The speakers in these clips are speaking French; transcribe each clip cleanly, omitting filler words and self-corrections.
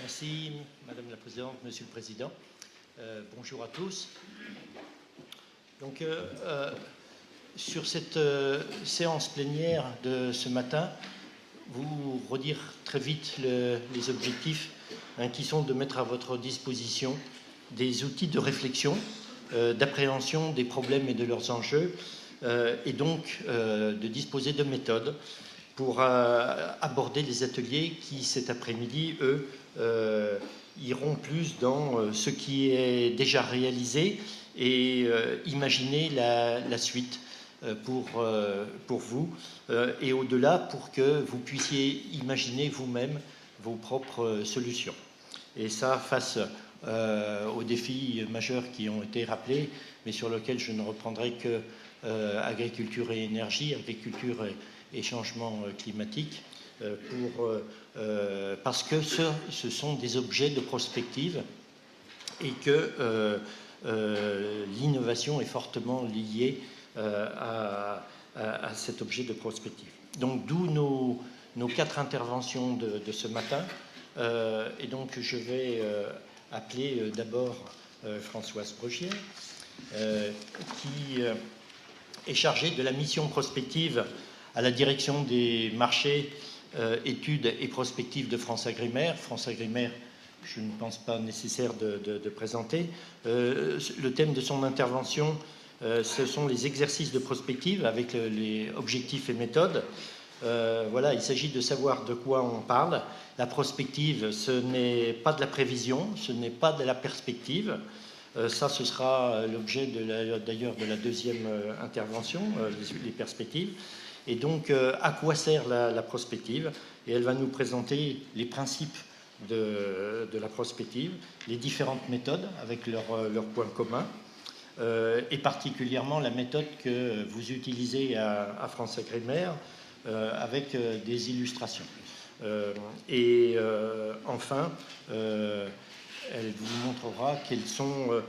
Merci, Madame la Présidente, Monsieur le Président. Bonjour à tous. Donc, sur cette séance plénière de ce matin, vous redire très vite les objectifs qui sont de mettre à votre disposition des outils de réflexion, d'appréhension des problèmes et de leurs enjeux, et donc de disposer de méthodes pour aborder les ateliers qui, cet après-midi, eux, iront plus dans ce qui est déjà réalisé et imaginer la suite pour vous et au-delà pour que vous puissiez imaginer vous-même vos propres solutions. Et ça, face aux défis majeurs qui ont été rappelés, mais sur lesquels je ne reprendrai que agriculture et énergie, agriculture et changement climatique, parce que ce sont des objets de prospective et que l'innovation est fortement liée à cet objet de prospective. Donc d'où nos 4 interventions de ce matin. Et donc je vais appeler d'abord Françoise Brugière, qui est chargée de la mission prospective à la direction des marchés, études et prospectives de FranceAgriMer. FranceAgriMer, je ne pense pas nécessaire de présenter. Le thème de son intervention, ce sont les exercices de prospective avec les objectifs et méthodes. Voilà, il s'agit de savoir de quoi on parle. La prospective, ce n'est pas de la prévision, ce n'est pas de la perspective. Ça, ce sera l'objet d'ailleurs de la deuxième intervention, les perspectives. Et donc, à quoi sert la prospective? Et elle va nous présenter les principes de la prospective, les différentes méthodes avec leurs points communs, et particulièrement la méthode que vous utilisez à FranceAgriMer avec des illustrations. Et enfin, elle vous montrera quelles sont...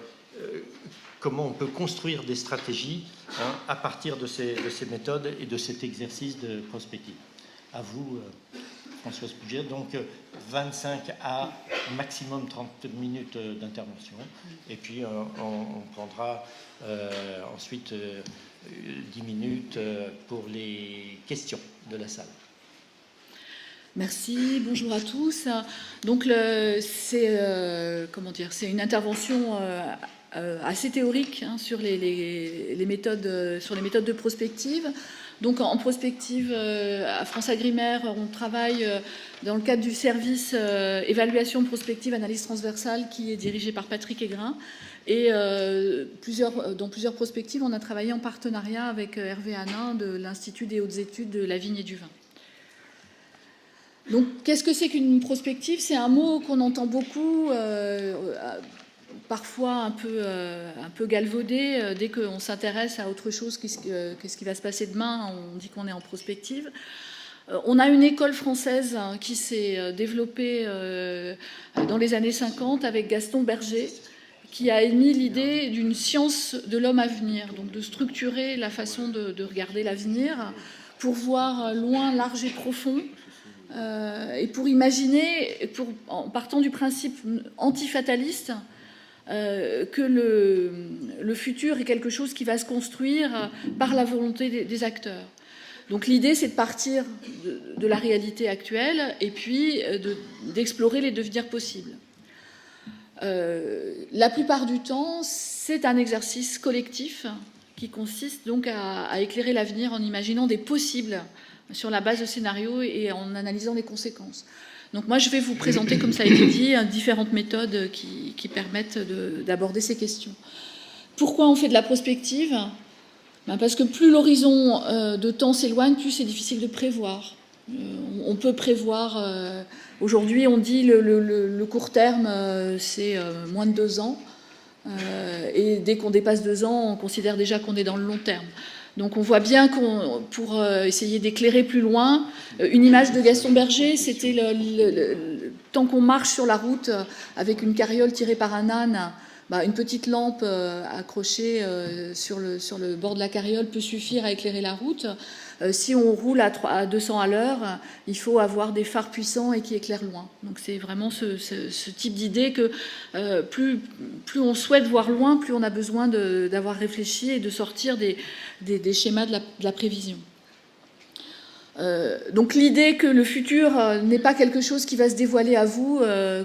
comment on peut construire des stratégies à partir de ces méthodes et de cet exercice de prospective. À vous, Françoise Brugière. Donc, 25 à maximum 30 minutes d'intervention. Et puis, on prendra ensuite 10 minutes pour les questions de la salle. Merci, bonjour à tous. Donc, c'est une intervention assez théorique sur les méthodes de prospective. Donc en prospective, à FranceAgriMer, on travaille dans le cadre du service évaluation prospective, analyse transversale qui est dirigé par Patrick Aigrin. Et dans plusieurs prospectives, on a travaillé en partenariat avec Hervé Hanin de l'Institut des hautes études de la vigne et du vin. Donc, qu'est-ce que c'est qu'une prospective? C'est un mot qu'on entend beaucoup, parfois un peu galvaudé. Dès qu'on s'intéresse à autre chose qu'est-ce qui va se passer demain, on dit qu'on est en prospective. On a une école française qui s'est développée dans les années 50 avec Gaston Berger, qui a émis l'idée d'une science de l'homme à venir, donc de structurer la façon de regarder l'avenir pour voir loin, large et profond. Et pour imaginer, en partant du principe antifataliste, que le futur est quelque chose qui va se construire par la volonté des acteurs. Donc l'idée, c'est de partir de la réalité actuelle et puis d'explorer les devenirs possibles. La plupart du temps, c'est un exercice collectif qui consiste donc à éclairer l'avenir en imaginant des possibles sur la base de scénarios et en analysant les conséquences. Donc moi, je vais vous présenter, comme ça a été dit, différentes méthodes qui permettent d'aborder ces questions. Pourquoi on fait de la prospective? Parce que plus l'horizon de temps s'éloigne, plus c'est difficile de prévoir. On peut prévoir... Aujourd'hui, on dit le court terme, c'est moins de 2 ans. Et dès qu'on dépasse 2 ans, on considère déjà qu'on est dans le long terme. Donc on voit bien pour essayer d'éclairer plus loin, une image de Gaston Berger, c'était tant qu'on marche sur la route avec une carriole tirée par un âne, une petite lampe accrochée sur le bord de la carriole peut suffire à éclairer la route. si on roule à 200 à l'heure, il faut avoir des phares puissants et qui éclairent loin. Donc c'est vraiment ce type d'idée que plus on souhaite voir loin, plus on a besoin d'avoir réfléchi et de sortir des schémas de la prévision. Donc l'idée que le futur n'est pas quelque chose qui va se dévoiler à vous,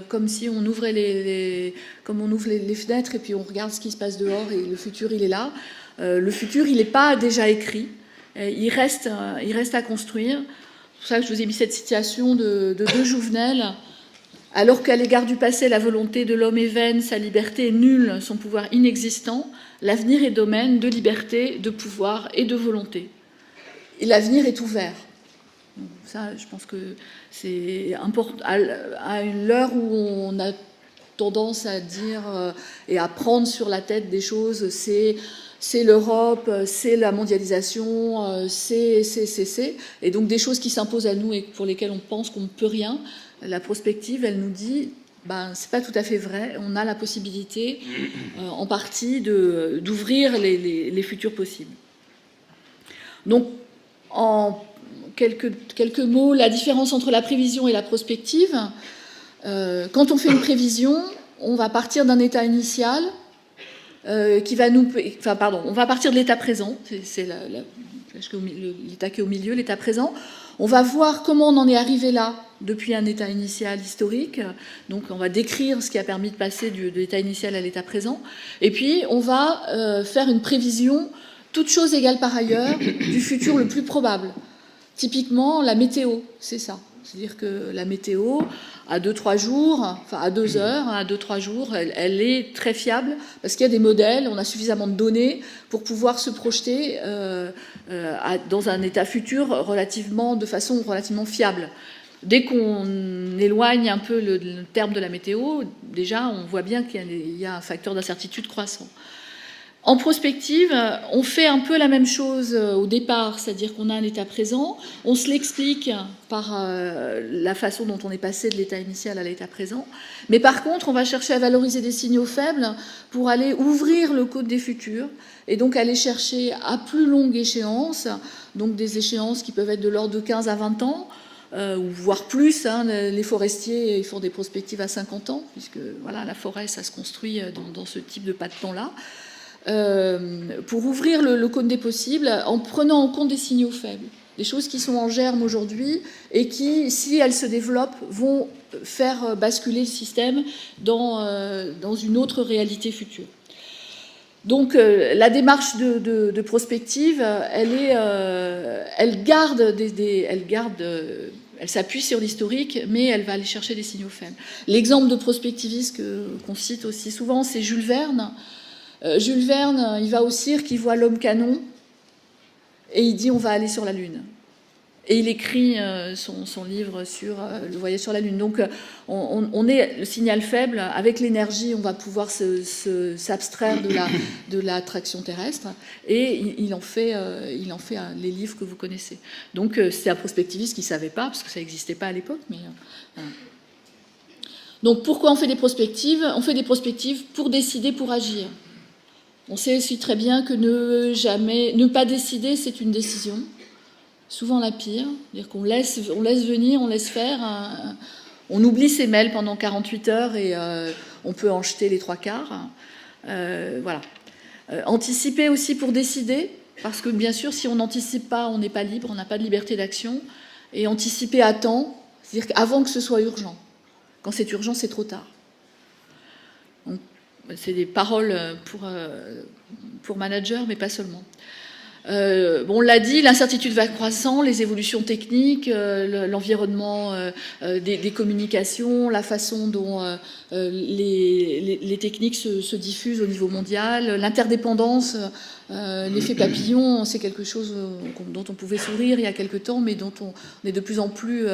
comme si on ouvrait comme on ouvre les fenêtres et puis on regarde ce qui se passe dehors et le futur il est là. Le futur il n'est pas déjà écrit, il reste à construire. C'est pour ça que je vous ai mis cette citation de Jouvenel. Alors qu'à l'égard du passé, la volonté de l'homme est vaine, sa liberté est nulle, son pouvoir inexistant, l'avenir est domaine de liberté, de pouvoir et de volonté. Et l'avenir est ouvert. Ça, je pense que c'est important. À l'heure où on a tendance à dire et à prendre sur la tête des choses, c'est l'Europe, c'est la mondialisation, c'est. Et donc des choses qui s'imposent à nous et pour lesquelles on pense qu'on ne peut rien. La prospective, elle nous dit, c'est pas tout à fait vrai. On a la possibilité, en partie, d'ouvrir les futurs possibles. Donc, en quelques mots, la différence entre la prévision et la prospective. Quand on fait une prévision, on va partir d'un état initial qui va nous... on va partir de l'état présent, c'est l'état qui est au milieu, l'état présent. On va voir comment on en est arrivé là depuis un état initial historique. Donc on va décrire ce qui a permis de passer de l'état initial à l'état présent. Et puis on va faire une prévision, toutes choses égales par ailleurs, du futur le plus probable. Typiquement, la météo, c'est ça. C'est-à-dire que la météo, à 2-3 jours, enfin à 2 heures, à 2-3 jours, elle est très fiable parce qu'il y a des modèles, on a suffisamment de données pour pouvoir se projeter dans un état futur de façon relativement fiable. Dès qu'on éloigne un peu le terme de la météo, déjà, on voit bien qu'il y a un facteur d'incertitude croissant. En prospective, on fait un peu la même chose au départ, c'est-à-dire qu'on a un état présent, on se l'explique par la façon dont on est passé de l'état initial à l'état présent, mais par contre, on va chercher à valoriser des signaux faibles pour aller ouvrir le code des futurs et donc aller chercher à plus longue échéance, donc des échéances qui peuvent être de l'ordre de 15 à 20 ans, ou voire plus. Les forestiers ils font des prospectives à 50 ans, puisque voilà, la forêt, ça se construit dans ce type de pas de temps-là. Pour ouvrir le cône des possibles en prenant en compte des signaux faibles, des choses qui sont en germe aujourd'hui et qui, si elles se développent, vont faire basculer le système dans une autre réalité future. Donc la démarche de prospective, elle s'appuie sur l'historique, mais elle va aller chercher des signaux faibles. L'exemple de prospectiviste qu'on cite aussi souvent, c'est Jules Verne. Jules Verne, il va au cirque, il voit l'homme canon et il dit on va aller sur la Lune. Et il écrit son livre sur le voyage sur la Lune. Donc on est le signal faible, avec l'énergie on va pouvoir s'abstraire de l'attraction terrestre et il en fait les livres que vous connaissez. Donc c'est un prospectiviste qui ne savait pas, parce que ça n'existait pas à l'époque. Donc pourquoi on fait des prospectives ? On fait des prospectives pour décider, pour agir. On sait aussi très bien que ne pas décider, c'est une décision, souvent la pire. C'est-à-dire qu'on laisse venir, on laisse faire. On oublie ses mails pendant 48 heures et on peut en jeter les 3/4. Voilà. Anticiper aussi pour décider, parce que bien sûr, si on n'anticipe pas, on n'est pas libre, on n'a pas de liberté d'action. Et anticiper à temps, c'est-à-dire qu'avant que ce soit urgent. Quand c'est urgent, c'est trop tard. Donc, c'est des paroles pour managers, mais pas seulement. On l'a dit, l'incertitude va croissant, les évolutions techniques, l'environnement des communications, la façon dont les techniques se diffusent au niveau mondial, l'interdépendance, l'effet papillon, c'est quelque chose dont on pouvait sourire il y a quelque temps, mais dont on est de plus en plus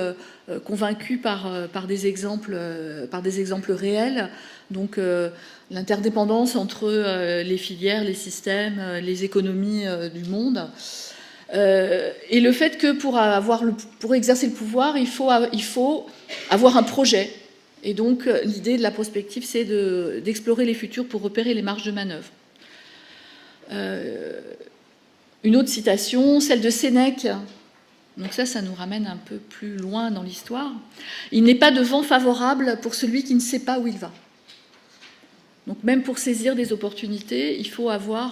convaincu par des exemples réels. Donc l'interdépendance entre les filières, les systèmes, les économies du monde. Et le fait que pour exercer le pouvoir, il faut avoir un projet. Et donc l'idée de la prospective, c'est d'explorer les futurs pour repérer les marges de manœuvre. Une autre citation, celle de Sénèque. Donc ça nous ramène un peu plus loin dans l'histoire. « Il n'est pas de vent favorable pour celui qui ne sait pas où il va. » Donc même pour saisir des opportunités, il faut avoir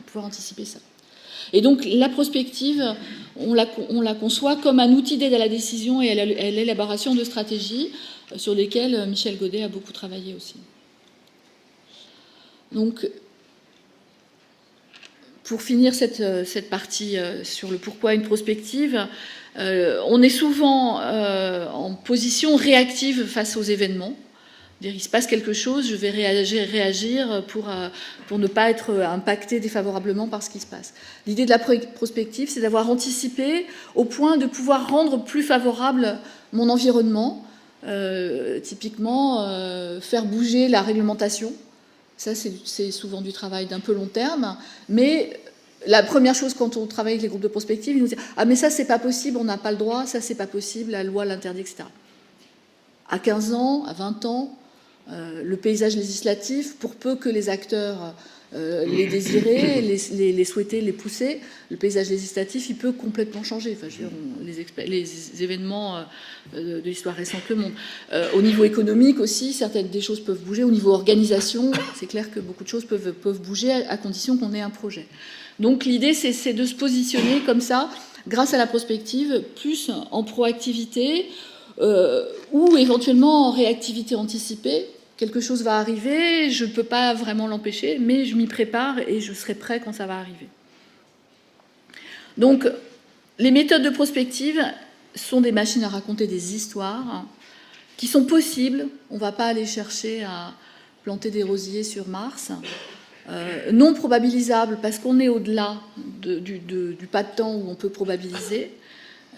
pouvoir anticiper ça. Et donc la prospective, on la conçoit comme un outil d'aide à la décision et à l'élaboration de stratégies sur lesquelles Michel Godet a beaucoup travaillé aussi. Donc, pour finir cette partie sur le pourquoi une prospective, on est souvent en position réactive face aux événements. Il se passe quelque chose, je vais réagir pour ne pas être impacté défavorablement par ce qui se passe. L'idée de la prospective, c'est d'avoir anticipé au point de pouvoir rendre plus favorable mon environnement, typiquement faire bouger la réglementation. Ça, c'est souvent du travail d'un peu long terme, mais la première chose quand on travaille avec les groupes de prospective, ils nous disent « Ah mais ça, c'est pas possible, on n'a pas le droit, ça, c'est pas possible, la loi l'interdit, etc. » À 15 ans, à 20 ans, le paysage législatif, pour peu que les acteurs les désiraient, les souhaitaient, les poussaient, le paysage législatif, il peut complètement changer. Enfin, je veux dire, les événements de l'histoire récente le montrent. Au niveau économique aussi, certaines des choses peuvent bouger. Au niveau organisation, c'est clair que beaucoup de choses peuvent bouger à condition qu'on ait un projet. Donc l'idée, c'est de se positionner comme ça, grâce à la prospective, plus en proactivité, ou éventuellement en réactivité anticipée. Quelque chose va arriver, je ne peux pas vraiment l'empêcher, mais je m'y prépare et je serai prêt quand ça va arriver. Donc, les méthodes de prospective sont des machines à raconter des histoires qui sont possibles. On ne va pas aller chercher à planter des rosiers sur Mars. Non probabilisables parce qu'on est au-delà du pas de temps où on peut probabiliser.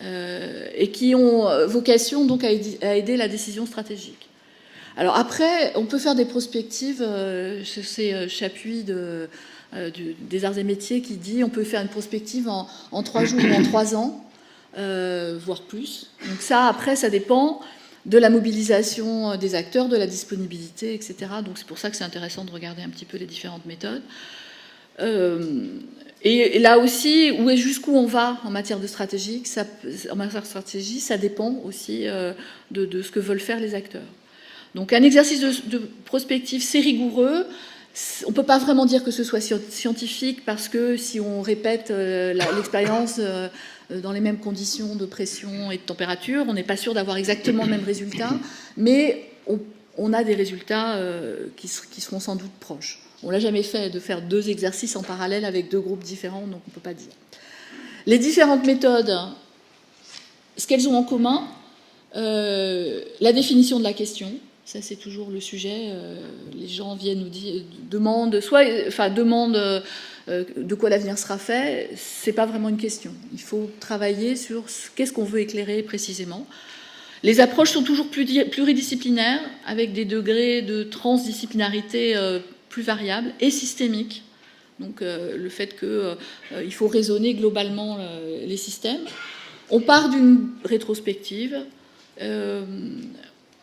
Et qui ont vocation donc à aider la décision stratégique. Alors après, on peut faire des prospectives, c'est Chapuis des Arts et Métiers qui dit on peut faire une prospective en 3 jours ou en 3 ans, voire plus. Donc ça, après, ça dépend de la mobilisation des acteurs, de la disponibilité, etc. Donc c'est pour ça que c'est intéressant de regarder un petit peu les différentes méthodes. Et là aussi, jusqu'où on va en matière de stratégie, ça dépend aussi de ce que veulent faire les acteurs. Donc un exercice de prospective, c'est rigoureux. On ne peut pas vraiment dire que ce soit scientifique parce que si on répète l'expérience dans les mêmes conditions de pression et de température, on n'est pas sûr d'avoir exactement le même résultat, mais on a des résultats qui seront sans doute proches. On ne l'a jamais fait de faire 2 exercices en parallèle avec 2 groupes différents, donc on ne peut pas dire. Les différentes méthodes, ce qu'elles ont en commun, la définition de la question, ça c'est toujours le sujet. Les gens viennent nous dire, demandent de quoi l'avenir sera fait. C'est pas vraiment une question. Il faut travailler sur qu'est-ce qu'on veut éclairer précisément. Les approches sont toujours pluridisciplinaires, avec des degrés de transdisciplinarité plus variables et systémiques. Donc le fait qu'il faut raisonner globalement les systèmes. On part d'une rétrospective.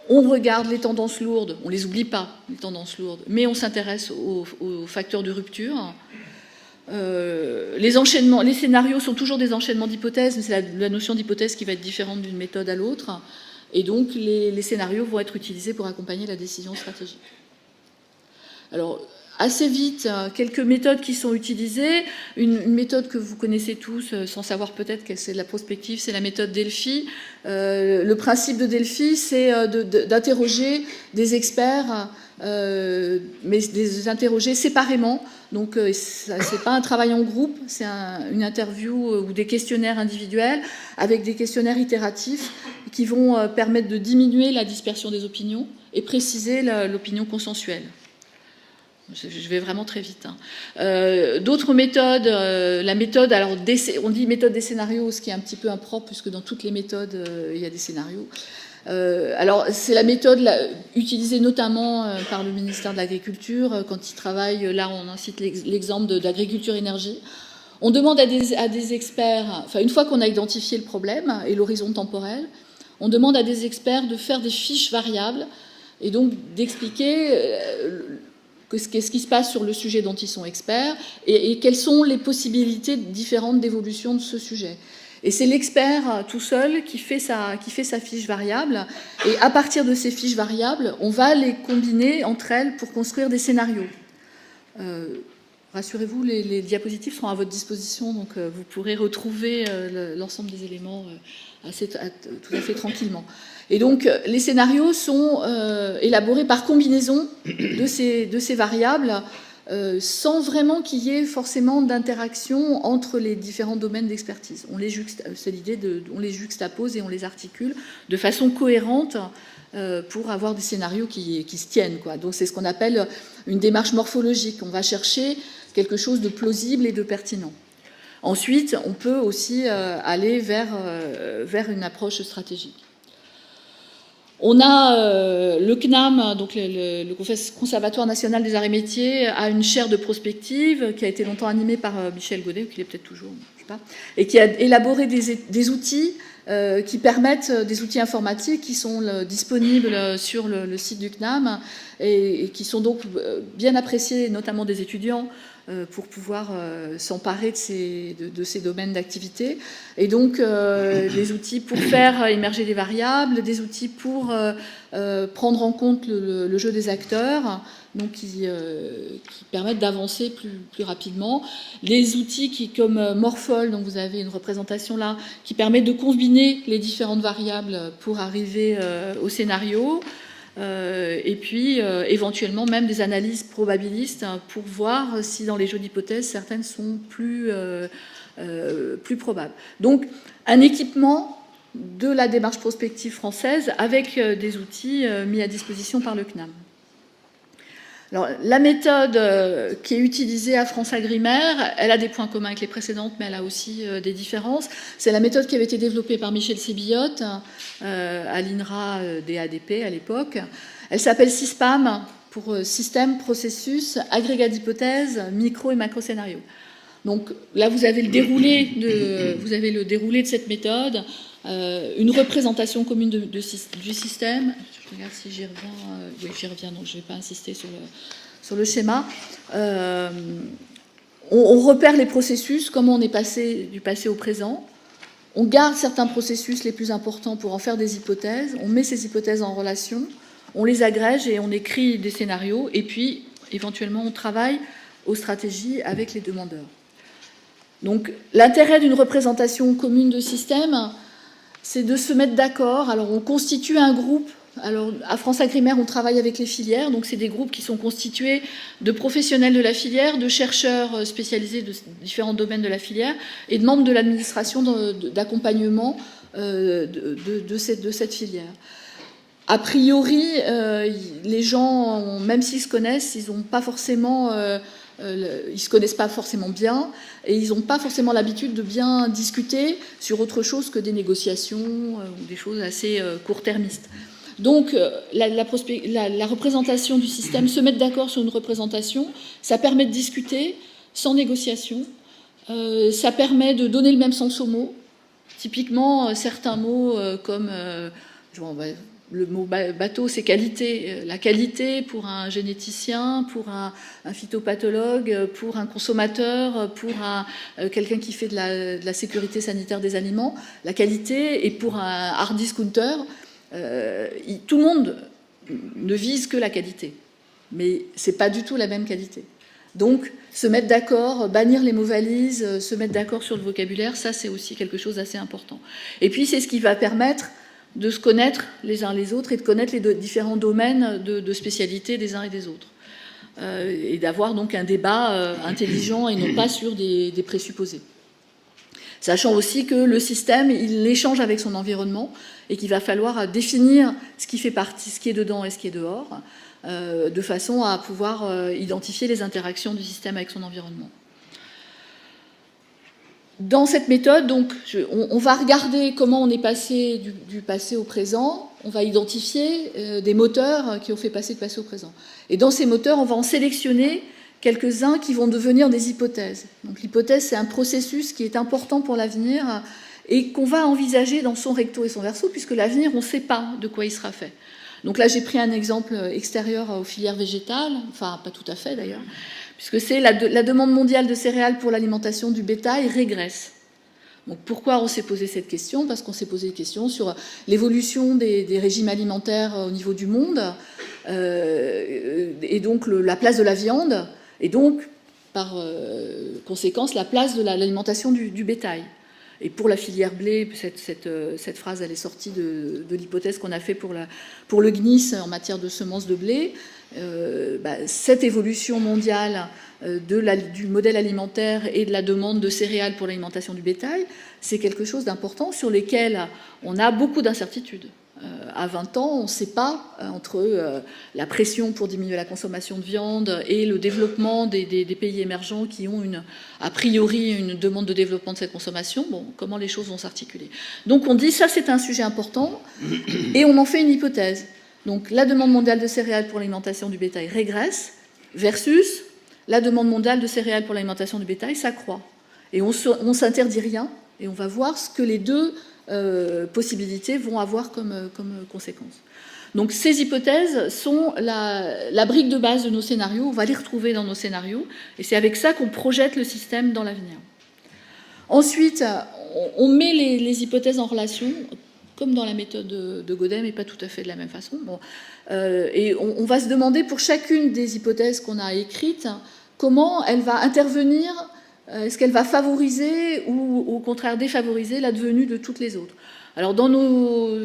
On regarde les tendances lourdes, on ne les oublie pas, les tendances lourdes, mais on s'intéresse aux facteurs de rupture. Les scénarios sont toujours des enchaînements d'hypothèses, mais c'est la notion d'hypothèse qui va être différente d'une méthode à l'autre. Et donc, les scénarios vont être utilisés pour accompagner la décision stratégique. Alors, assez vite, quelques méthodes qui sont utilisées. Une méthode que vous connaissez tous, sans savoir peut-être que c'est de la prospective, c'est la méthode Delphi. Le principe de Delphi, c'est d'interroger des experts, mais les interroger séparément. Donc, c'est pas un travail en groupe, c'est une interview ou des questionnaires individuels avec des questionnaires itératifs qui vont permettre de diminuer la dispersion des opinions et préciser l'opinion consensuelle. Je vais vraiment très vite. D'autres méthodes, la méthode, alors on dit méthode des scénarios, ce qui est un petit peu impropre, puisque dans toutes les méthodes, il y a des scénarios. Alors, c'est la méthode utilisée notamment par le ministère de l'Agriculture, quand il travaille, là on cite l'exemple d'agriculture-énergie. On demande à des experts, enfin une fois qu'on a identifié le problème et l'horizon temporel, on demande à des experts de faire des fiches variables et donc d'expliquer qu'est-ce qui se passe sur le sujet dont ils sont experts, et quelles sont les possibilités différentes d'évolution de ce sujet. Et c'est l'expert tout seul qui fait sa fiche variable, et à partir de ces fiches variables, on va les combiner entre elles pour construire des scénarios. Rassurez-vous, les diapositives seront à votre disposition, donc vous pourrez retrouver l'ensemble des éléments tout à fait tranquillement. Et donc, les scénarios sont élaborés par combinaison de ces variables, sans vraiment qu'il y ait forcément d'interaction entre les différents domaines d'expertise. C'est l'idée on les juxtapose et on les articule de façon cohérente pour avoir des scénarios qui se tiennent, quoi. Donc c'est ce qu'on appelle une démarche morphologique. On va chercher quelque chose de plausible et de pertinent. Ensuite, on peut aussi aller vers une approche stratégique. On a le CNAM, donc le Conservatoire national des arts et métiers, a une chaire de prospective qui a été longtemps animée par Michel Godet, ou qui l'est peut-être toujours, je sais pas, et qui a élaboré des outils qui permettent, des outils informatiques qui sont disponibles sur le site du CNAM et qui sont donc bien appréciés, notamment des étudiants, pour pouvoir s'emparer de ces domaines d'activité. Et donc, des outils pour faire émerger des variables, des outils pour prendre en compte le jeu des acteurs, donc qui permettent d'avancer plus rapidement. Les outils comme Morphol, dont vous avez une représentation là, qui permettent de combiner les différentes variables pour arriver au scénario. Et puis éventuellement même des analyses probabilistes pour voir si dans les jeux d'hypothèses certaines sont plus probables. Donc un équipement de la démarche prospective française avec des outils mis à disposition par le CNAM. Alors, la méthode qui est utilisée à France-Agrimaire, elle a des points communs avec les précédentes, mais elle a aussi des différences. C'est la méthode qui avait été développée par Michel Sébillotte à l'INRA des ADP à l'époque. Elle s'appelle SYSPAM, pour système, processus, agrégat d'hypothèses, micro et macro scénario. Donc là, vous avez le déroulé de cette méthode, une représentation commune du système. Je regarde si j'y reviens. Oui, j'y reviens, donc je ne vais pas insister sur le schéma. On repère les processus, comment on est passé du passé au présent. On garde certains processus les plus importants pour en faire des hypothèses. On met ces hypothèses en relation, on les agrège et on écrit des scénarios. Et puis, éventuellement, on travaille aux stratégies avec les demandeurs. Donc, l'intérêt d'une représentation commune de système, c'est de se mettre d'accord. Alors, on constitue un groupe. Alors, à France-Agrimaire, on travaille avec les filières. Donc, c'est des groupes qui sont constitués de professionnels de la filière, de chercheurs spécialisés de différents domaines de la filière et de membres de l'administration d'accompagnement de cette filière. A priori, les gens, même s'ils se connaissent, ils n'ont pas forcément... ils ne se connaissent pas forcément bien et ils n'ont pas forcément l'habitude de bien discuter sur autre chose que des négociations ou des choses assez court-termistes. Donc la représentation du système, se mettre d'accord sur une représentation, ça permet de discuter sans négociation, ça permet de donner le même sens aux mots. Typiquement, certains mots comme... le mot bateau, c'est qualité. La qualité pour un généticien, pour un phytopathologue, pour un consommateur, pour quelqu'un qui fait de la sécurité sanitaire des aliments. La qualité, et pour un hard discounter, tout le monde ne vise que la qualité. Mais ce n'est pas du tout la même qualité. Donc, se mettre d'accord, bannir les mots valises, se mettre d'accord sur le vocabulaire, ça, c'est aussi quelque chose d'assez important. Et puis, c'est ce qui va permettre de se connaître les uns les autres et de connaître les différents domaines de spécialité des uns et des autres. Et d'avoir donc un débat intelligent et non pas sur des présupposés. Sachant aussi que le système, il échange avec son environnement et qu'il va falloir définir ce qui fait partie, ce qui est dedans et ce qui est dehors, de façon à pouvoir identifier les interactions du système avec son environnement. Dans cette méthode, donc, on va regarder comment on est passé du passé au présent. On va identifier des moteurs qui ont fait passer du passé au présent. Et dans ces moteurs, on va en sélectionner quelques-uns qui vont devenir des hypothèses. Donc l'hypothèse, c'est un processus qui est important pour l'avenir et qu'on va envisager dans son recto et son verso, puisque l'avenir, on ne sait pas de quoi il sera fait. Donc là, j'ai pris un exemple extérieur aux filières végétales, enfin pas tout à fait d'ailleurs, puisque c'est la demande mondiale de céréales pour l'alimentation du bétail régresse. Donc pourquoi on s'est posé cette question? Parce qu'on s'est posé des questions sur l'évolution des régimes alimentaires au niveau du monde, et donc la place de la viande, et donc par conséquence la place de l'alimentation du bétail. Et pour la filière blé, cette phrase elle est sortie de l'hypothèse qu'on a fait pour le GNIS en matière de semences de blé. Cette évolution mondiale du modèle alimentaire et de la demande de céréales pour l'alimentation du bétail, c'est quelque chose d'important sur lesquels on a beaucoup d'incertitudes. À 20 ans, on ne sait pas, entre la pression pour diminuer la consommation de viande et le développement des pays émergents qui ont a priori une demande de développement de cette consommation, comment les choses vont s'articuler. Donc on dit ça c'est un sujet important et on en fait une hypothèse. Donc la demande mondiale de céréales pour l'alimentation du bétail régresse versus la demande mondiale de céréales pour l'alimentation du bétail s'accroît. Et on ne s'interdit rien et on va voir ce que les deux possibilités vont avoir comme conséquence. Donc ces hypothèses sont la brique de base de nos scénarios, on va les retrouver dans nos scénarios, et c'est avec ça qu'on projette le système dans l'avenir. Ensuite, on met les hypothèses en relation, comme dans la méthode de Godel, mais pas tout à fait de la même façon. Et on va se demander pour chacune des hypothèses qu'on a écrites, comment elle va intervenir. Est-ce qu'elle va favoriser ou au contraire défavoriser l'advenue de toutes les autres? Alors dans nos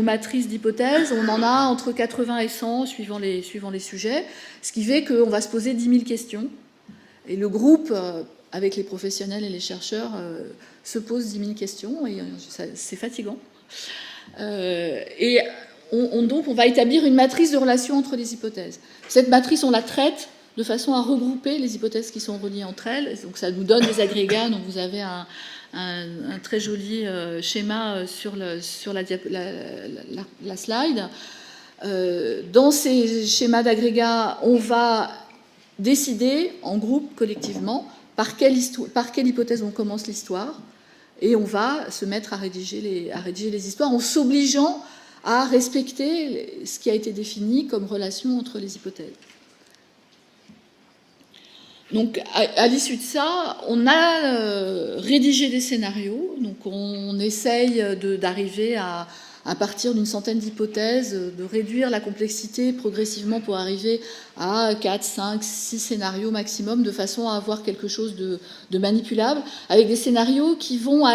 matrices d'hypothèses, on en a entre 80 et 100 suivant les sujets, ce qui fait qu'on va se poser 10 000 questions. Et le groupe, avec les professionnels et les chercheurs, se pose 10 000 questions, et c'est fatigant. Donc on va établir une matrice de relation entre les hypothèses. Cette matrice, on la traite de façon à regrouper les hypothèses qui sont reliées entre elles. Donc ça nous donne des agrégats. Donc vous avez un très joli schéma sur la slide. Dans ces schémas d'agrégats, on va décider en groupe, collectivement, par quelle hypothèse on commence l'histoire, et on va se mettre à rédiger les histoires en s'obligeant à respecter ce qui a été défini comme relation entre les hypothèses. Donc, à l'issue de ça, on a rédigé des scénarios. Donc, on essaye d'arriver à partir d'une centaine d'hypothèses, de réduire la complexité progressivement pour arriver à 4, 5, 6 scénarios maximum, de façon à avoir quelque chose de manipulable, avec des scénarios qui vont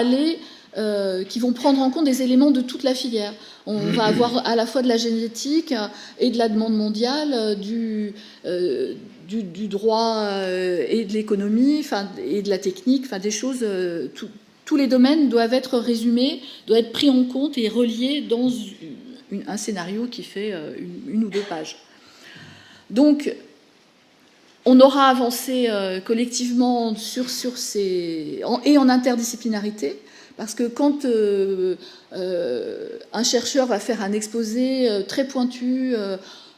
prendre en compte des éléments de toute la filière. On va avoir à la fois de la génétique et de la demande mondiale, du droit et de l'économie, et de la technique, des choses. Tous les domaines doivent être résumés, doivent être pris en compte et reliés dans un scénario qui fait une ou deux pages. Donc, on aura avancé collectivement sur et en interdisciplinarité, parce que quand un chercheur va faire un exposé très pointu,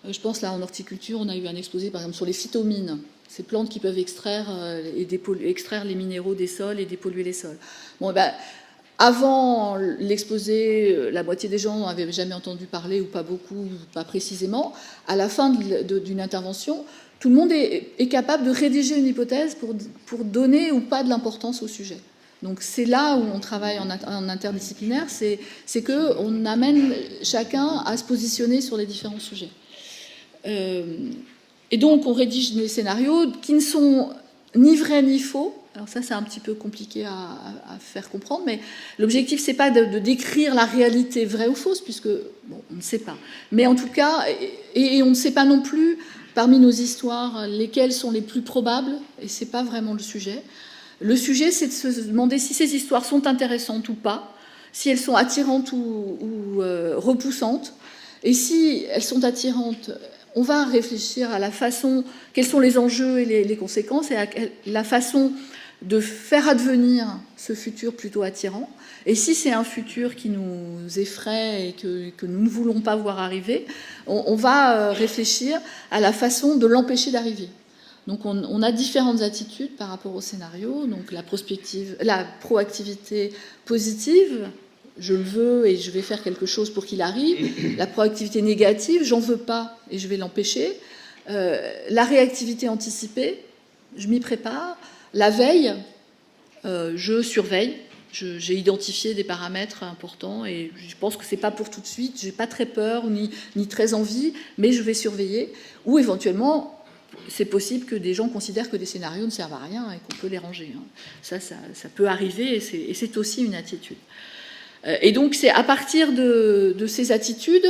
je pense là en horticulture, on a eu un exposé par exemple sur les phytomines, ces plantes qui peuvent extraire les minéraux des sols et dépolluer les sols. Avant l'exposé, la moitié des gens n'avaient jamais entendu parler, ou pas beaucoup, pas précisément. À la fin d'une intervention, tout le monde est capable de rédiger une hypothèse pour donner ou pas de l'importance au sujet. Donc c'est là où on travaille en interdisciplinaire, c'est qu'on amène chacun à se positionner sur les différents sujets. Et donc on rédige des scénarios qui ne sont ni vrais ni faux. Alors ça, c'est un petit peu compliqué à faire comprendre, mais l'objectif, c'est pas de décrire la réalité vraie ou fausse, puisque, on ne sait pas. Mais en tout cas, et on ne sait pas non plus, parmi nos histoires, lesquelles sont les plus probables, et c'est pas vraiment le sujet. Le sujet, c'est de se demander si ces histoires sont intéressantes ou pas, si elles sont attirantes ou repoussantes, et si elles sont attirantes, on va réfléchir à la façon, quels sont les enjeux et les conséquences, et à la façon de faire advenir ce futur plutôt attirant. Et si c'est un futur qui nous effraie et que nous ne voulons pas voir arriver, on va réfléchir à la façon de l'empêcher d'arriver. Donc on a différentes attitudes par rapport au scénario, donc la proactivité positive, je le veux et je vais faire quelque chose pour qu'il arrive. La proactivité négative, j'en veux pas et je vais l'empêcher. La réactivité anticipée, je m'y prépare. La veille, je surveille. J'ai identifié des paramètres importants et je pense que c'est pas pour tout de suite. J'ai pas très peur ni très envie, mais je vais surveiller. Ou éventuellement, c'est possible que des gens considèrent que des scénarios ne servent à rien et qu'on peut les ranger. Ça peut arriver et c'est aussi une attitude. Et donc c'est à partir de ces attitudes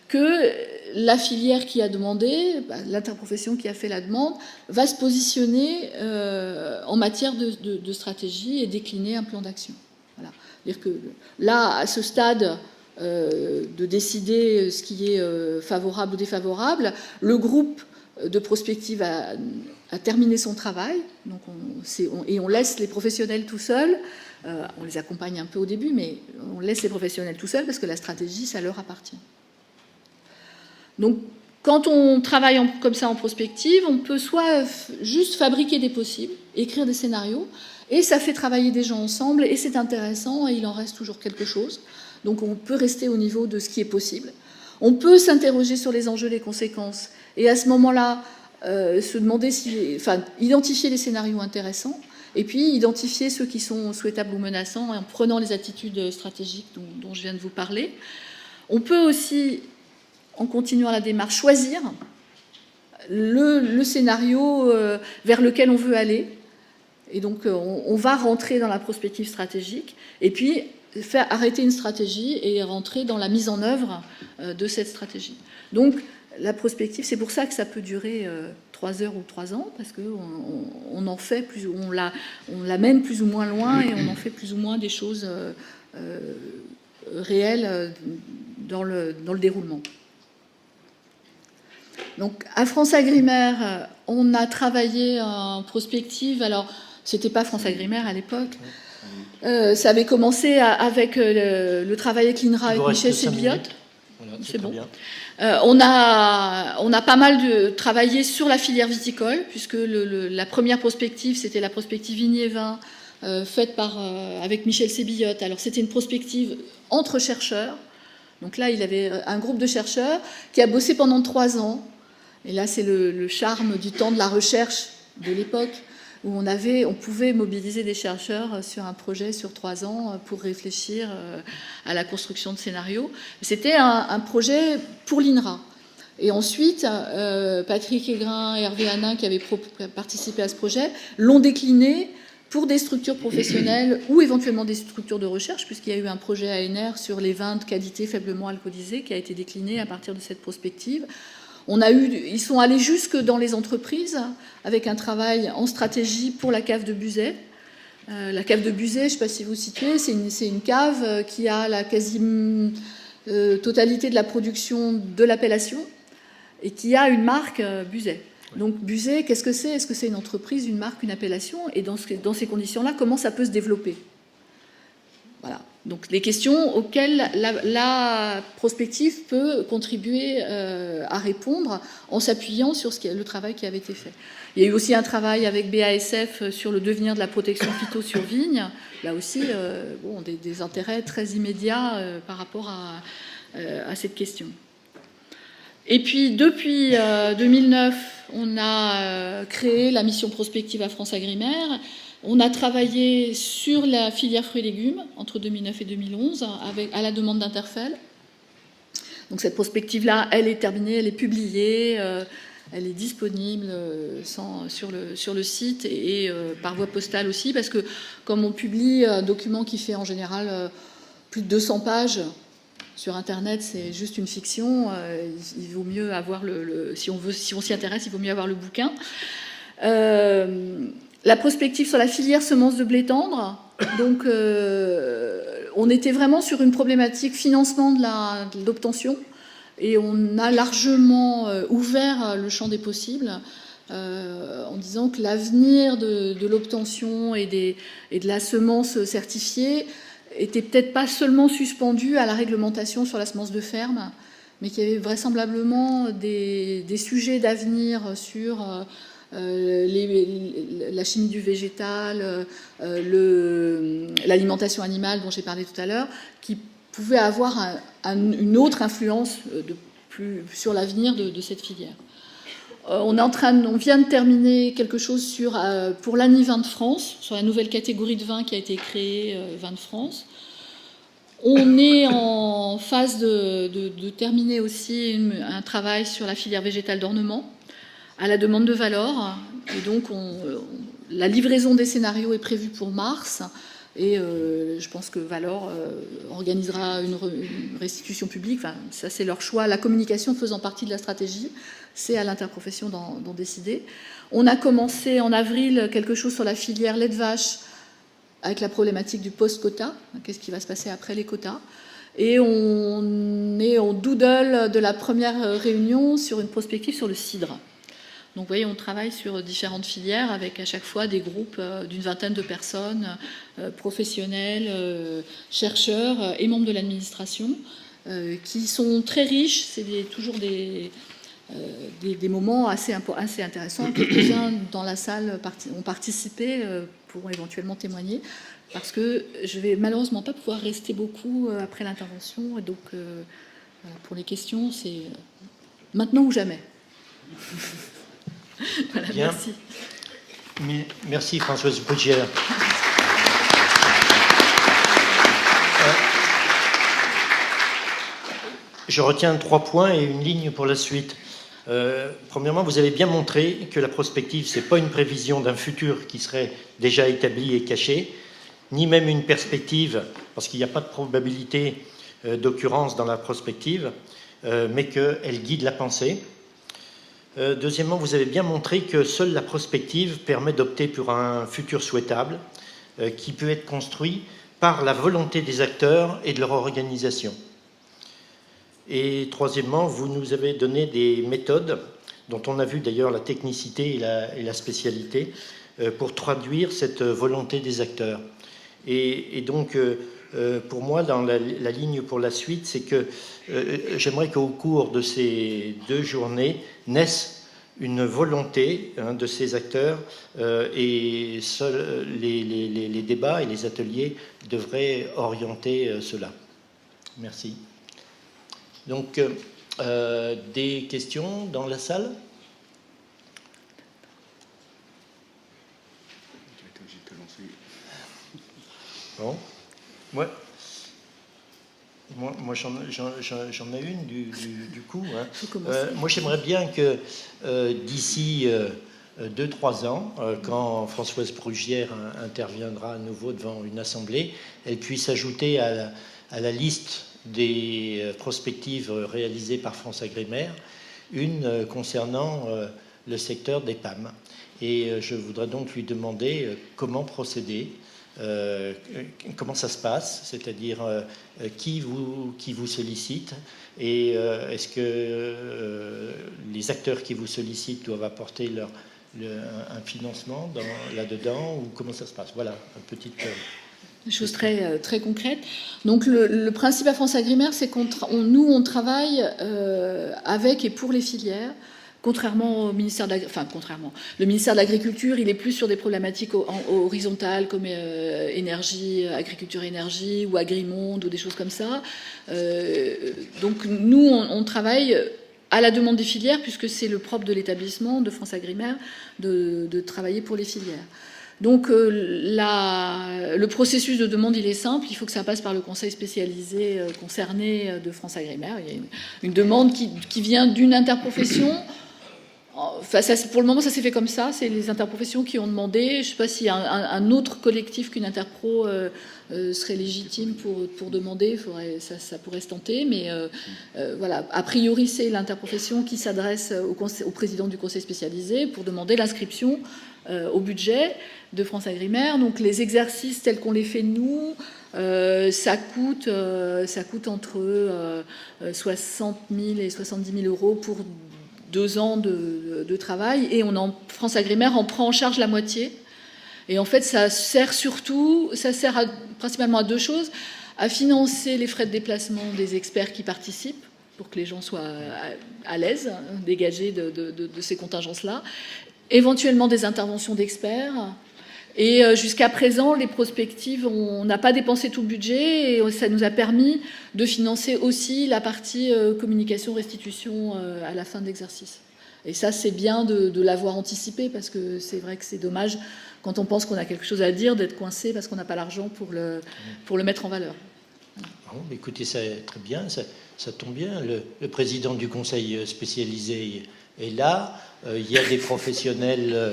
que la filière qui a demandé, l'interprofession qui a fait la demande, va se positionner en matière de stratégie et décliner un plan d'action. Voilà. C'est-à-dire que là, à ce stade de décider ce qui est favorable ou défavorable, le groupe de prospective a terminé son travail, donc on laisse les professionnels tout seuls. On les accompagne un peu au début, mais on laisse les professionnels tout seuls parce que la stratégie, ça leur appartient. Donc, quand on travaille comme ça en prospective, on peut soit juste fabriquer des possibles, écrire des scénarios, et ça fait travailler des gens ensemble, et c'est intéressant, et il en reste toujours quelque chose. Donc, on peut rester au niveau de ce qui est possible. On peut s'interroger sur les enjeux, les conséquences, et à ce moment-là, se demander identifier les scénarios intéressants, et puis identifier ceux qui sont souhaitables ou menaçants en prenant les attitudes stratégiques dont je viens de vous parler. On peut aussi, en continuant la démarche, choisir le scénario vers lequel on veut aller. Et donc, on va rentrer dans la prospective stratégique et puis faire arrêter une stratégie et rentrer dans la mise en œuvre de cette stratégie. Donc, la prospective, c'est pour ça que ça peut durer 3 heures ou 3 ans, parce qu'on en fait on l'amène plus ou moins loin et on en fait plus ou moins des choses réelles dans le déroulement. Donc, à France-Agrimaire, on a travaillé en prospective. Alors, c'était pas France-Agrimaire à l'époque. Ça avait commencé avec le travail avec l'INRA, avec Michel Sébillotte. Voilà, c'est bon. bien. On a pas mal travaillé sur la filière viticole, puisque la première prospective, c'était la prospective vignes-vins, faite avec Michel Sébillotte. Alors, c'était une prospective entre chercheurs. Donc là, il avait un groupe de chercheurs qui a bossé pendant 3 ans. Et là, c'est le charme du temps de la recherche de l'époque, où on pouvait mobiliser des chercheurs sur un projet sur 3 ans pour réfléchir à la construction de scénarios. C'était un projet pour l'INRA. Et ensuite, Patrick Aigrin et Hervé Hanin, qui avaient participé à ce projet, l'ont décliné pour des structures professionnelles ou éventuellement des structures de recherche, puisqu'il y a eu un projet ANR sur les vins de qualité faiblement alcoolisés qui a été décliné à partir de cette prospective. Ils sont allés jusque dans les entreprises avec un travail en stratégie pour la cave de Buzet. La cave de Buzet, je ne sais pas si vous situez, c'est une cave qui a la quasi-totalité de la production de l'appellation et qui a une marque Buzet. Donc Buzet, qu'est-ce que c'est ? Est-ce que c'est une entreprise, une marque, une appellation ? Et dans ces conditions-là, comment ça peut se développer ? Voilà. Donc les questions auxquelles la prospective peut contribuer à répondre en s'appuyant sur le travail qui avait été fait. Il y a eu aussi un travail avec BASF sur le devenir de la protection phyto sur vigne. Là aussi, des intérêts très immédiats par rapport à cette question. Et puis, depuis 2009, on a créé la mission prospective à France-Agrimaire. On a travaillé sur la filière fruits et légumes entre 2009 et 2011 à la demande d'Interfel. Donc cette prospective-là, elle est terminée, elle est publiée, elle est disponible sur le site et par voie postale aussi, parce que comme on publie un document qui fait en général plus de 200 pages, sur Internet, c'est juste une fiction. Il vaut mieux avoir si on s'y intéresse, il vaut mieux avoir le bouquin. La prospective sur la filière semences de blé tendre. Donc, on était vraiment sur une problématique financement de l'obtention, et on a largement ouvert le champ des possibles en disant que l'avenir de l'obtention et de la semence certifiée était peut-être pas seulement suspendu à la réglementation sur la semence de ferme, mais qu'il y avait vraisemblablement des sujets d'avenir sur la chimie du végétal, l'alimentation animale dont j'ai parlé tout à l'heure, qui pouvait avoir une autre influence sur l'avenir de cette filière. On vient de terminer quelque chose pour l'ANI Vin de France, sur la nouvelle catégorie de vin qui a été créée, Vin de France. On est en phase de terminer aussi un travail sur la filière végétale d'ornement, à la demande de Valor. Et donc, la livraison des scénarios est prévue pour mars. Et je pense que Valor organisera une restitution publique. Enfin, ça, c'est leur choix. La communication faisant partie de la stratégie, c'est à l'interprofession d'en décider. On a commencé en avril quelque chose sur la filière lait de vache, avec la problématique du post-quota. Qu'est-ce qui va se passer après les quotas? Et on est au doodle de la première réunion sur une prospective sur le cidre. Donc vous voyez, on travaille sur différentes filières avec à chaque fois des groupes d'une vingtaine de personnes, professionnels, chercheurs et membres de l'administration, qui sont très riches. C'est toujours des moments assez intéressants. Quelques-uns dans la salle ont participé, pourront éventuellement témoigner, parce que je vais malheureusement pas pouvoir rester beaucoup après l'intervention. Et donc, voilà, pour les questions, c'est maintenant ou jamais. Voilà, merci. Merci Françoise Bruguière. Je retiens 3 points et une ligne pour la suite. Premièrement, vous avez bien montré que la prospective, ce n'est pas une prévision d'un futur qui serait déjà établi et caché, ni même une perspective, parce qu'il n'y a pas de probabilité d'occurrence dans la prospective, mais qu'elle guide la pensée. Deuxièmement, vous avez bien montré que seule la prospective permet d'opter pour un futur souhaitable qui peut être construit par la volonté des acteurs et de leur organisation. Et troisièmement, vous nous avez donné des méthodes dont on a vu d'ailleurs la technicité et la spécialité pour traduire cette volonté des acteurs. Et donc, pour moi, dans la ligne pour la suite, c'est que j'aimerais qu'au cours de ces 2 journées naisse une volonté de ces acteurs et seuls les débats et les ateliers devraient orienter cela. Merci. Donc, des questions dans la salle? Bon, ouais. Moi j'en ai une du coup. Hein. Moi, j'aimerais bien que d'ici 2-3 ans, quand Françoise Bruguière interviendra à nouveau devant une assemblée, elle puisse ajouter à la liste des prospectives réalisées par FranceAgriMer une concernant le secteur des PAM. Et je voudrais donc lui demander comment procéder. Comment ça se passe, c'est-à-dire qui vous sollicite et est-ce que les acteurs qui vous sollicitent doivent apporter un financement là-dedans ou comment ça se passe? Voilà, une petite... Des choses très, très concrètes. Donc le principe à FranceAgriMer, c'est nous on travaille avec et pour les filières. Contrairement au ministère de le ministère de l'Agriculture, il est plus sur des problématiques horizontales comme énergie, agriculture-énergie ou agrimonde ou des choses comme ça. Donc nous, on travaille à la demande des filières puisque c'est le propre de l'établissement de FranceAgriMer de travailler pour les filières. Donc le processus de demande, il est simple. Il faut que ça passe par le conseil spécialisé concerné de FranceAgriMer. Il y a une demande qui vient d'une interprofession. Enfin, pour le moment, ça s'est fait comme ça. C'est les interprofessions qui ont demandé. Je ne sais pas s'il y a un autre collectif qu'une interpro serait légitime pour demander. Ça pourrait se tenter. Mais voilà, a priori, c'est l'interprofession qui s'adresse au président du conseil spécialisé pour demander l'inscription au budget de FranceAgriMer. Donc les exercices tels qu'on les fait nous, ça coûte entre 60 000 et 70 000 euros pour 2 ans de travail, et FranceAgriMer en prend en charge la moitié. Et en fait, ça sert principalement à 2 choses: à financer les frais de déplacement des experts qui participent, pour que les gens soient à l'aise, dégagés de ces contingences-là, éventuellement des interventions d'experts, Et jusqu'à présent, les prospectives, on n'a pas dépensé tout le budget et ça nous a permis de financer aussi la partie communication-restitution à la fin de l'exercice. Et ça, c'est bien de l'avoir anticipé parce que c'est vrai que c'est dommage, quand on pense qu'on a quelque chose à dire, d'être coincé parce qu'on n'a pas l'argent pour le mettre en valeur. Bon, écoutez, c'est très bien, ça tombe bien. Le président du conseil spécialisé est là. Il y a des professionnels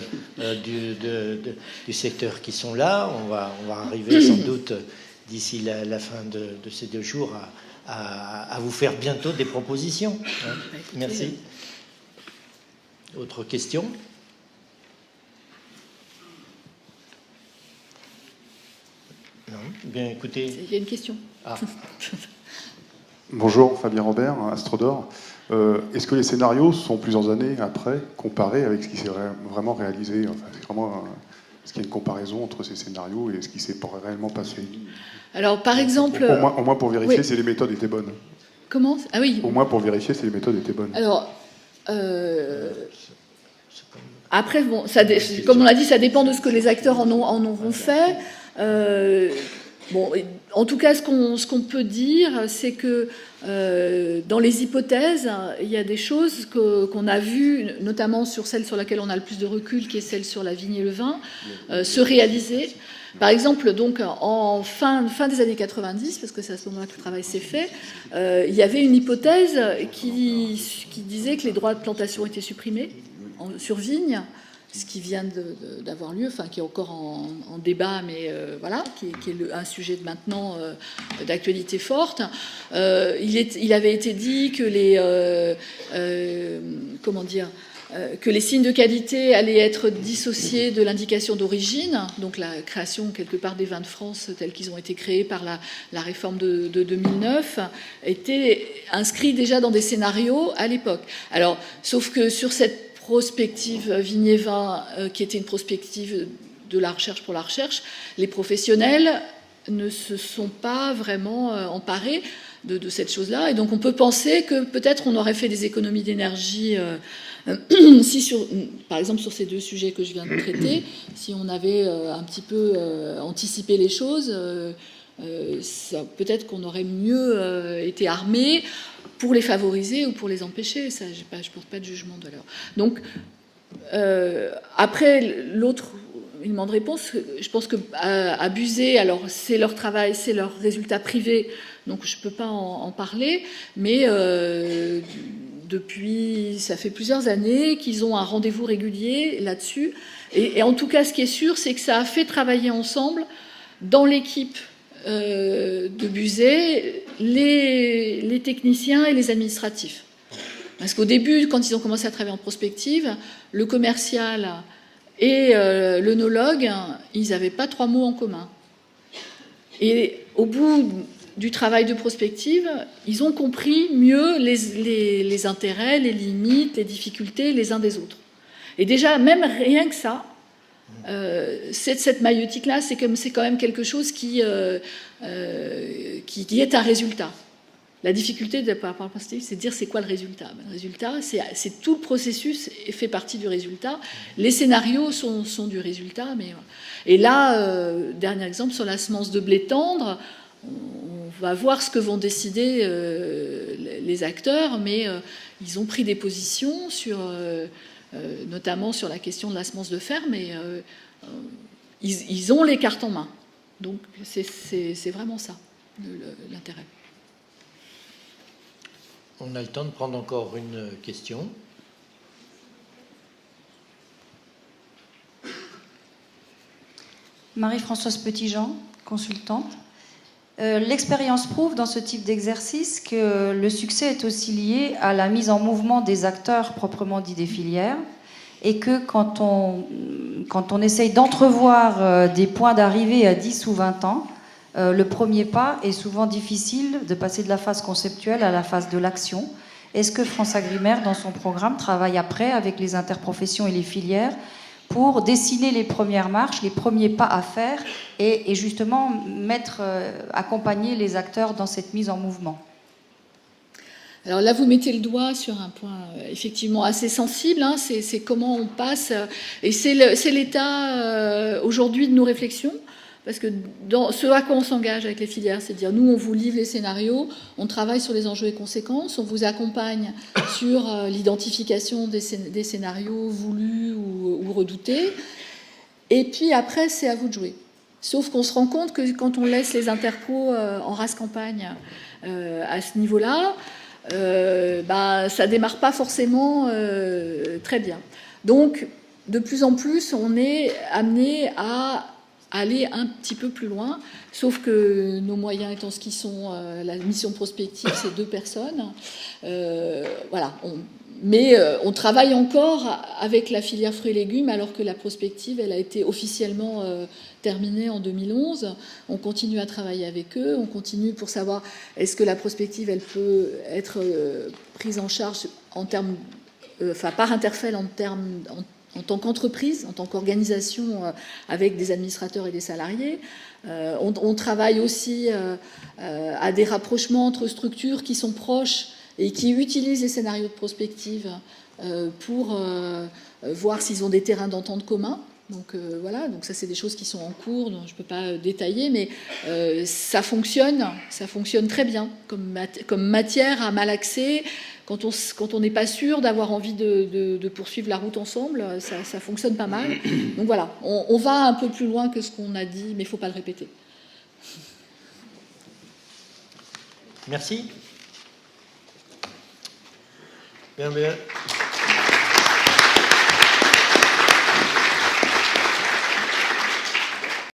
du secteur qui sont là. On va arriver sans doute d'ici la fin de ces 2 jours à vous faire bientôt des propositions. Hein. Merci. Autre question ? Non. Bien, écoutez. Il y a une question. Ah. Bonjour, Fabien Robert, Astrodor. Est-ce que les scénarios sont plusieurs années après comparés avec ce qui s'est vraiment réalisé? Enfin, c'est vraiment, est-ce qu'il y a une comparaison entre ces scénarios et ce qui s'est réellement passé? Alors, par exemple... Au moins pour vérifier oui. si les méthodes étaient bonnes. Comment? Ah oui. Au moins pour vérifier si les méthodes étaient bonnes. Alors... Après, bon, comme on l'a dit, ça dépend de ce que les acteurs en auront fait. Bon, en tout cas, ce qu'on peut dire, c'est que dans les hypothèses, il y a des choses qu'on a vues, notamment sur celle sur laquelle on a le plus de recul, qui est celle sur la vigne et le vin, se réaliser. Par exemple, donc, en fin des années 90, parce que c'est à ce moment-là que le travail s'est fait, il y avait une hypothèse qui disait que les droits de plantation étaient supprimés sur vigne, ce qui vient d'avoir lieu, enfin qui est encore en débat, mais voilà, qui est un sujet de maintenant d'actualité forte. Il avait été dit que que les signes de qualité allaient être dissociés de l'indication d'origine, donc la création quelque part des vins de France tels qu'ils ont été créés par la réforme de 2009, était inscrit déjà dans des scénarios à l'époque. Alors, sauf que sur cette prospective Vignes-Vins, qui était une prospective de la recherche pour la recherche, les professionnels ne se sont pas vraiment emparés de cette chose-là. Et donc on peut penser que peut-être on aurait fait des économies d'énergie si par exemple sur ces 2 sujets que je viens de traiter, si on avait un petit peu anticipé les choses, peut-être qu'on aurait mieux été armé pour les favoriser ou pour les empêcher. Ça, je ne porte pas de jugement de valeur. Donc, après, l'autre élément de réponse, je pense qu'à Buzet, alors c'est leur travail, c'est leur résultat privé, donc je ne peux pas en parler, mais depuis, ça fait plusieurs années qu'ils ont un rendez-vous régulier là-dessus. Et en tout cas, ce qui est sûr, c'est que ça a fait travailler ensemble, dans l'équipe de Buzet, les techniciens et les administratifs. Parce qu'au début, quand ils ont commencé à travailler en prospective, le commercial et l'œnologue, ils n'avaient pas 3 mots en commun. Et au bout du travail de prospective, ils ont compris mieux les intérêts, les limites, les difficultés les uns des autres. Et déjà, même rien que ça, cette maïeutique-là, c'est quand même quelque chose qui est un résultat. La difficulté par rapport à la prospective, c'est de dire c'est quoi le résultat. Le résultat, c'est tout le processus et fait partie du résultat. Les scénarios sont du résultat. Et là, dernier exemple, sur la semence de blé tendre, on va voir ce que vont décider les acteurs, mais ils ont pris des positions notamment sur la question de la semence de ferme, et ils ont les cartes en main. Donc c'est vraiment ça, l'intérêt. On a le temps de prendre encore une question. Marie-Françoise Petitjean, consultante. L'expérience prouve dans ce type d'exercice que le succès est aussi lié à la mise en mouvement des acteurs proprement dits des filières, et que quand on essaye d'entrevoir des points d'arrivée à 10 ou 20 ans, le premier pas est souvent difficile de passer de la phase conceptuelle à la phase de l'action. Est-ce que France-Agrimer, dans son programme, travaille après avec les interprofessions et les filières pour dessiner les premières marches, les premiers pas à faire et justement accompagner les acteurs dans cette mise en mouvement? Alors là, vous mettez le doigt sur un point effectivement assez sensible, hein, c'est comment on passe, et c'est l'état aujourd'hui de nos réflexions, parce que dans ce à quoi on s'engage avec les filières, c'est de dire, nous, on vous livre les scénarios, on travaille sur les enjeux et conséquences, on vous accompagne sur l'identification des scénarios voulus ou redoutés, et puis après, c'est à vous de jouer. Sauf qu'on se rend compte que quand on laisse les interpros en race campagne à ce niveau-là, ça démarre pas forcément très bien. Donc, de plus en plus, on est amené à aller un petit peu plus loin, sauf que nos moyens étant ce qu'ils sont, la mission prospective, c'est 2 personnes. Voilà. Mais on travaille encore avec la filière fruits et légumes, alors que la prospective, elle a été officiellement terminée en 2011. On continue à travailler avec eux, on continue pour savoir est-ce que la prospective, elle peut être prise en charge en termes, par Interfel en tant qu'entreprise, en tant qu'organisation avec des administrateurs et des salariés. On travaille aussi à des rapprochements entre structures qui sont proches et qui utilisent les scénarios de prospective pour voir s'ils ont des terrains d'entente communs. Donc voilà, donc ça c'est des choses qui sont en cours, dont je ne peux pas détailler, mais ça fonctionne très bien comme matière à malaxer. Quand on n'est pas sûr d'avoir envie de poursuivre la route ensemble, ça fonctionne pas mal. Donc voilà, on va un peu plus loin que ce qu'on a dit, mais il ne faut pas le répéter. Merci. Bien.